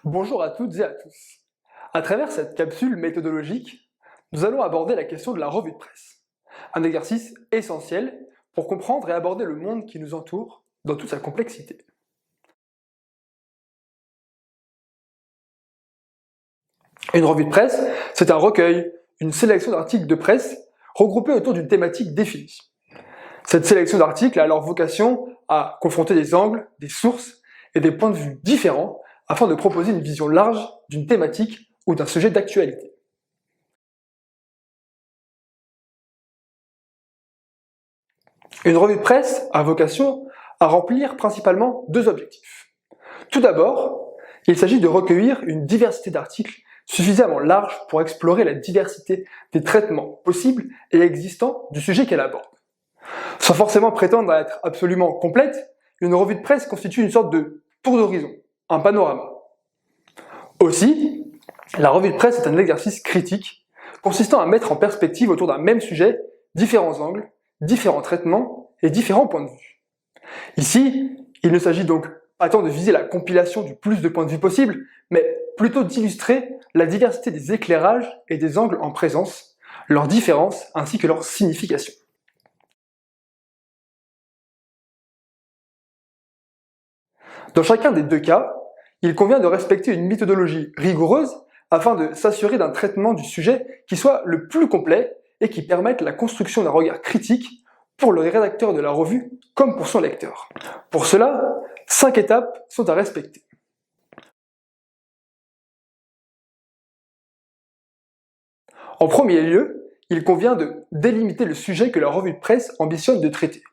Bonjour à toutes et à tous. À travers cette capsule méthodologique, nous allons aborder la question de la revue de presse. Un exercice essentiel pour comprendre et aborder le monde qui nous entoure dans toute sa complexité. Une revue de presse, c'est un recueil, une sélection d'articles de presse regroupés autour d'une thématique définie. Cette sélection d'articles a alors vocation à confronter des angles, des sources et des points de vue différents afin de proposer une vision large d'une thématique ou d'un sujet d'actualité. Une revue de presse a vocation à remplir principalement deux objectifs. Tout d'abord, il s'agit de recueillir une diversité d'articles suffisamment large pour explorer la diversité des traitements possibles et existants du sujet qu'elle aborde. Sans forcément prétendre à être absolument complète, une revue de presse constitue une sorte de tour d'horizon, un panorama. Aussi, la revue de presse est un exercice critique consistant à mettre en perspective autour d'un même sujet différents angles, différents traitements et différents points de vue. Ici, il ne s'agit donc pas tant de viser la compilation du plus de points de vue possible, mais plutôt d'illustrer la diversité des éclairages et des angles en présence, leurs différences ainsi que leur signification. Dans chacun des deux cas, il convient de respecter une méthodologie rigoureuse afin de s'assurer d'un traitement du sujet qui soit le plus complet et qui permette la construction d'un regard critique pour le rédacteur de la revue comme pour son lecteur. Pour cela, 5 étapes sont à respecter. En premier lieu, il convient de délimiter le sujet que la revue de presse ambitionne de traiter.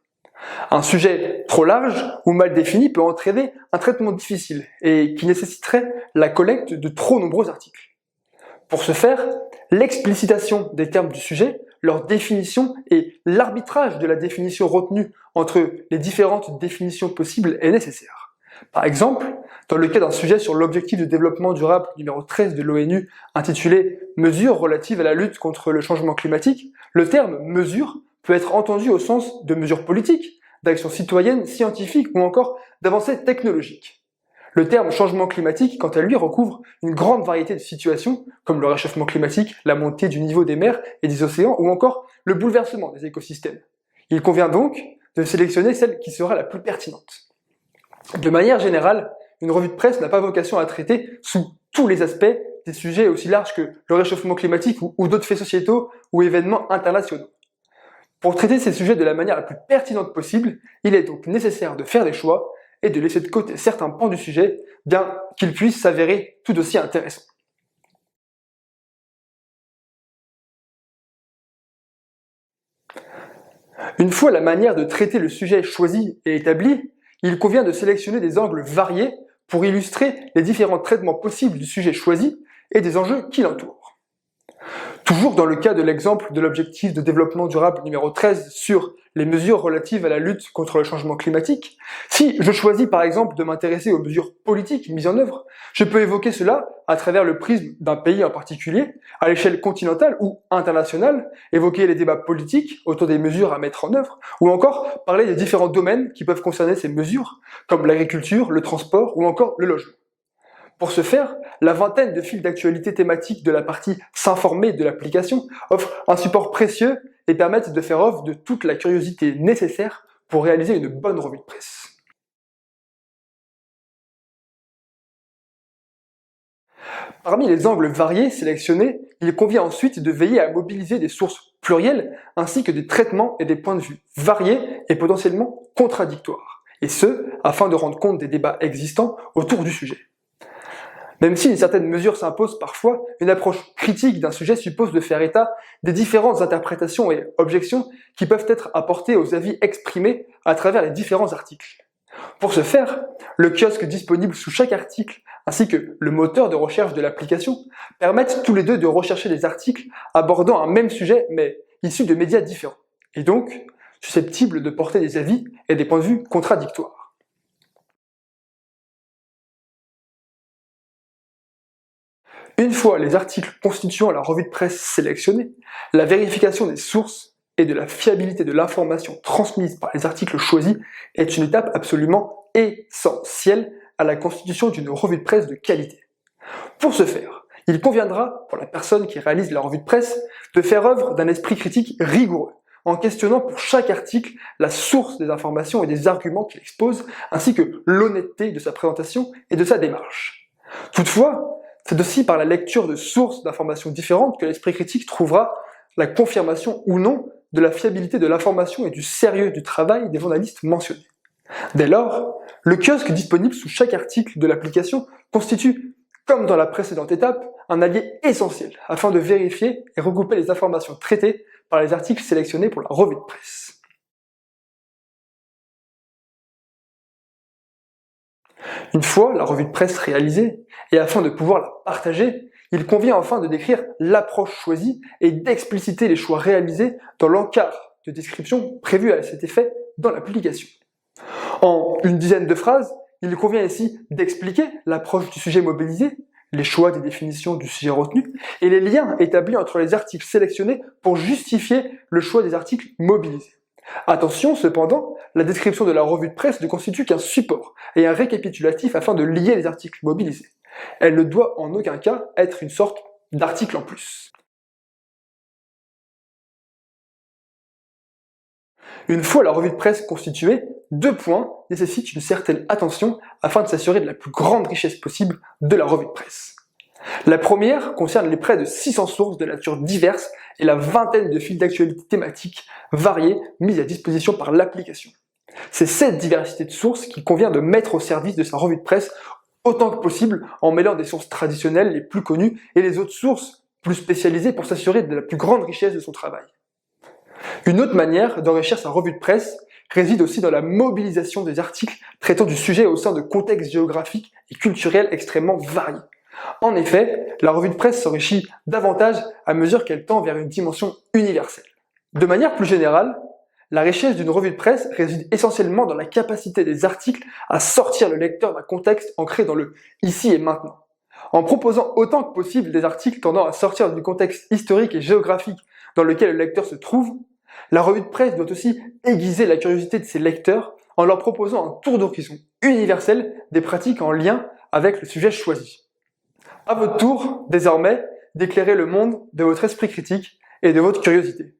Un sujet trop large ou mal défini peut entraîner un traitement difficile et qui nécessiterait la collecte de trop nombreux articles. Pour ce faire, l'explicitation des termes du sujet, leur définition et l'arbitrage de la définition retenue entre les différentes définitions possibles est nécessaire. Par exemple, dans le cas d'un sujet sur l'objectif de développement durable numéro 13 de l'ONU intitulé « Mesures relatives à la lutte contre le changement climatique », le terme « mesure » peut être entendu au sens de mesures politiques, d'actions citoyennes, scientifiques ou encore d'avancées technologiques. Le terme changement climatique, quant à lui, recouvre une grande variété de situations, comme le réchauffement climatique, la montée du niveau des mers et des océans, ou encore le bouleversement des écosystèmes. Il convient donc de sélectionner celle qui sera la plus pertinente. De manière générale, une revue de presse n'a pas vocation à traiter sous tous les aspects des sujets aussi larges que le réchauffement climatique ou d'autres faits sociétaux ou événements internationaux. Pour traiter ces sujets de la manière la plus pertinente possible, il est donc nécessaire de faire des choix et de laisser de côté certains pans du sujet, bien qu'ils puissent s'avérer tout aussi intéressants. Une fois la manière de traiter le sujet choisie et établie, il convient de sélectionner des angles variés pour illustrer les différents traitements possibles du sujet choisi et des enjeux qui l'entourent. Toujours dans le cas de l'exemple de l'objectif de développement durable numéro 13 sur les mesures relatives à la lutte contre le changement climatique, si je choisis par exemple de m'intéresser aux mesures politiques mises en œuvre, je peux évoquer cela à travers le prisme d'un pays en particulier, à l'échelle continentale ou internationale, évoquer les débats politiques autour des mesures à mettre en œuvre, ou encore parler des différents domaines qui peuvent concerner ces mesures, comme l'agriculture, le transport ou encore le logement. Pour ce faire, la vingtaine de fils d'actualité thématiques de la partie s'informer de l'application offre un support précieux et permettent de faire œuvre de toute la curiosité nécessaire pour réaliser une bonne revue de presse. Parmi les angles variés sélectionnés, il convient ensuite de veiller à mobiliser des sources plurielles ainsi que des traitements et des points de vue variés et potentiellement contradictoires, et ce, afin de rendre compte des débats existants autour du sujet. Même si une certaine mesure s'impose parfois, une approche critique d'un sujet suppose de faire état des différentes interprétations et objections qui peuvent être apportées aux avis exprimés à travers les différents articles. Pour ce faire, le kiosque disponible sous chaque article ainsi que le moteur de recherche de l'application permettent tous les deux de rechercher des articles abordant un même sujet mais issus de médias différents, et donc susceptibles de porter des avis et des points de vue contradictoires. Une fois les articles constituant la revue de presse sélectionnés, la vérification des sources et de la fiabilité de l'information transmise par les articles choisis est une étape absolument essentielle à la constitution d'une revue de presse de qualité. Pour ce faire, il conviendra, pour la personne qui réalise la revue de presse, de faire œuvre d'un esprit critique rigoureux, en questionnant pour chaque article la source des informations et des arguments qu'il expose, ainsi que l'honnêteté de sa présentation et de sa démarche. Toutefois, c'est aussi par la lecture de sources d'informations différentes que l'esprit critique trouvera la confirmation ou non de la fiabilité de l'information et du sérieux du travail des journalistes mentionnés. Dès lors, le kiosque disponible sous chaque article de l'application constitue, comme dans la précédente étape, un allié essentiel afin de vérifier et regrouper les informations traitées par les articles sélectionnés pour la revue de presse. Une fois la revue de presse réalisée, et afin de pouvoir la partager, il convient enfin de décrire l'approche choisie et d'expliciter les choix réalisés dans l'encart de description prévu à cet effet dans la publication. En une dizaine de phrases, il convient ici d'expliquer l'approche du sujet mobilisé, les choix des définitions du sujet retenu, et les liens établis entre les articles sélectionnés pour justifier le choix des articles mobilisés. Attention cependant, la description de la revue de presse ne constitue qu'un support et un récapitulatif afin de lier les articles mobilisés. Elle ne doit en aucun cas être une sorte d'article en plus. Une fois la revue de presse constituée, 2 points nécessitent une certaine attention afin de s'assurer de la plus grande richesse possible de la revue de presse. La première concerne les près de 600 sources de nature diverse et la vingtaine de fils d'actualité thématiques variés mis à disposition par l'application. C'est cette diversité de sources qu'il convient de mettre au service de sa revue de presse autant que possible en mêlant des sources traditionnelles les plus connues et les autres sources plus spécialisées pour s'assurer de la plus grande richesse de son travail. Une autre manière d'enrichir sa revue de presse réside aussi dans la mobilisation des articles traitant du sujet au sein de contextes géographiques et culturels extrêmement variés. En effet, la revue de presse s'enrichit davantage à mesure qu'elle tend vers une dimension universelle. De manière plus générale, la richesse d'une revue de presse réside essentiellement dans la capacité des articles à sortir le lecteur d'un contexte ancré dans le ici et maintenant. En proposant autant que possible des articles tendant à sortir du contexte historique et géographique dans lequel le lecteur se trouve, la revue de presse doit aussi aiguiser la curiosité de ses lecteurs en leur proposant un tour d'horizon universel des pratiques en lien avec le sujet choisi. À votre tour, désormais, d'éclairer le monde de votre esprit critique et de votre curiosité.